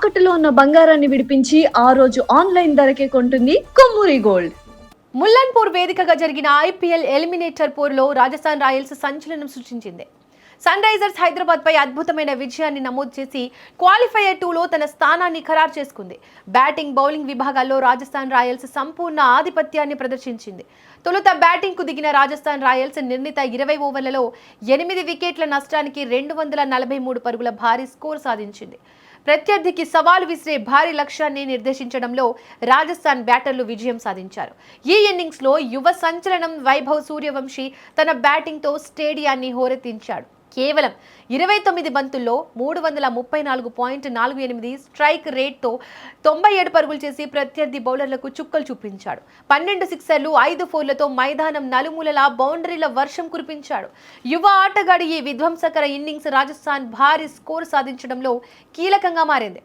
తాకట్టులో ఉన్న బంగారాన్ని విడిపించి ఆ రోజు ఆన్లైన్ ధరకే కొంటుంది కొమ్మూరి గోల్డ్. ముల్లన్పూర్ వేదికగా జరిగిన ఐపీఎల్ ఎలిమినేటర్ పోరులో రాజస్థాన్ రాయల్స్ సంచలనం సృష్టించింది. సన్ రైజర్స్ హైదరాబాద్ పై అద్భుతమైన విజయాన్ని నమోదు చేసి క్వాలిఫైయర్ 2లో తన స్థానాన్ని ఖరారు చేసుకుంది. బ్యాటింగ్, బౌలింగ్ విభాగాల్లో రాజస్థాన్ రాయల్స్ సంపూర్ణ ఆధిపత్యాన్ని ప్రదర్శించింది. తొలుత బ్యాటింగ్ కు దిగిన రాజస్థాన్ రాయల్స్ నిర్ణీత 20 ఓవర్లలో 8 వికెట్ల నష్టానికి 243 పరుగుల భారీ స్కోర్ సాధించింది. ప్రత్యర్థికి సవాలు విసిరే భారీ లక్ష్యాన్ని నిర్దేశించడంలో రాజస్థాన్ బ్యాటర్లు విజయం సాధించారు. ఈ ఇన్నింగ్స్ లో యువ సంచలనం వైభవ్ సూర్యవంశీ తన బ్యాటింగ్ తో స్టేడియాన్ని హోరెత్తించాడు. కేవలం 29 బంతుల్లో 334.48 స్ట్రైక్ రేట్తో 97 పరుగులు చేసి ప్రత్యర్థి బౌలర్లకు చుక్కలు చూపించాడు. 12 సిక్సర్లు, 5 ఫోర్లతో మైదానం నలుమూలలా బౌండరీల వర్షం కురిపించాడు. యువ ఆటగాడి ఈ విధ్వంసకర ఇన్నింగ్స్ రాజస్థాన్ భారీ స్కోర్ సాధించడంలో కీలకంగా మారింది.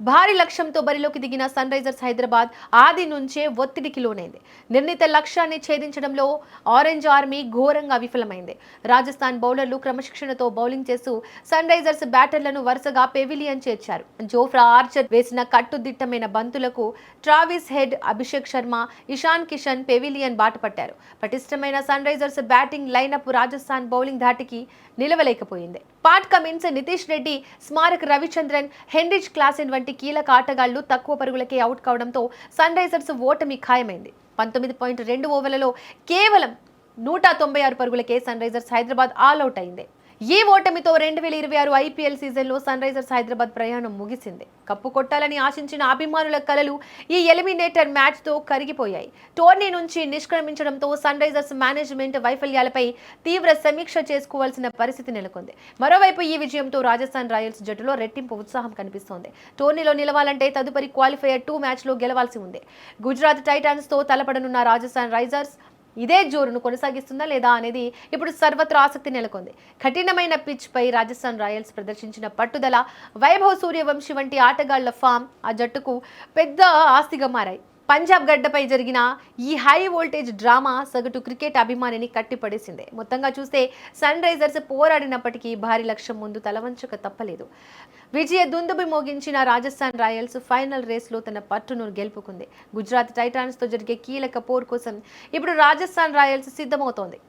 భారీ లక్ష్యంతో బరిలోకి దిగిన సన్ రైజర్స్ హైదరాబాద్ ఆది నుంచే ఒత్తిడికి లోనైంది. నిర్ణీత లక్ష్యాన్ని ఛేదించడంలో ఆరెంజ్ ఆర్మీ ఘోరంగా విఫలమైంది. రాజస్థాన్ బౌలర్లు క్రమశిక్షణతో బౌలింగ్ చేస్తూ సన్ రైజర్స్ బ్యాటర్లను వరుసగా పెవిలియన్ చేర్చారు. జోఫ్రా ఆర్చర్ వేసిన కట్టుదిట్టమైన బంతులకు Travis Head, Abhishek Sharma, Ishan Kishan pavilion బాటపట్టారు. పటిష్టమైన Sunrisers batting lineup Rajasthan bowling ధాటికి నిలవలేకపోయింది. Pat Cummins, Nitish Reddy, Smaran Ravichandran, Heinrich Klaasen వంటి కీలక ఆటగాళ్లు తక్కువ పరుగులకే అవుట్ కావడంతో సన్ రైజర్స్ ఓటమి ఖాయమైంది. 19.2 ఓవర్లలో కేవలం 196 పరుగులకే సన్ రైజర్స్ హైదరాబాద్ ఆల్అౌట్ అయింది. ఈ ఓటమితో 2026 ఐపీఎల్ సీజన్లో సన్ రైజర్స్ హైదరాబాద్ ప్రయాణం ముగిసింది. కప్పు కొట్టాలని ఆశించిన అభిమానుల కలలు ఈ ఎలిమినేటర్ మ్యాచ్తో కరిగిపోయాయి. టోర్నీ నుంచి నిష్క్రమించడంతో సన్ రైజర్స్ మేనేజ్మెంట్ వైఫల్యాలపై తీవ్ర సమీక్ష చేసుకోవాల్సిన పరిస్థితి నెలకొంది. మరోవైపు ఈ విజయంతో రాజస్థాన్ రాయల్స్ జట్టులో రెట్టింపు ఉత్సాహం కనిపిస్తోంది. టోర్నీలో నిలవాలంటే తదుపరి క్వాలిఫైయర్ 2 మ్యాచ్లో గెలవాల్సి ఉంది. గుజరాత్ టైటాన్స్తో తలపడనున్న రాజస్థాన్ రైజర్స్ ఇదే జోరును కొనసాగిస్తుందా లేదా అనేది ఇప్పుడు సర్వత్రా ఆసక్తి నెలకొంది. కఠినమైన పిచ్ పై రాజస్థాన్ రాయల్స్ ప్రదర్శించిన పట్టుదల, వైభవ్ సూర్యవంశీ వంటి ఆటగాళ్ల ఫామ్ ఆ జట్టుకు పెద్ద ఆస్తిగా మారాయి. పంజాబ్ గడ్డపై జరిగిన ఈ హై వోల్టేజ్ డ్రామా సగటు క్రికెట్ అభిమానిని కట్టిపడేసిందే. మొత్తంగా చూస్తే సన్ రైజర్స్ పోరాడినప్పటికీ భారీ లక్ష్యం ముందు తలవంచక తప్పలేదు. విజయ దుందుబి మోగించిన రాజస్థాన్ రాయల్స్ ఫైనల్ రేస్లో తన పట్టును గెలుపుకుంది. గుజరాత్ టైటాన్స్తో జరిగే కీలక పోరు కోసం ఇప్పుడు రాజస్థాన్ రాయల్స్ సిద్ధమవుతోంది.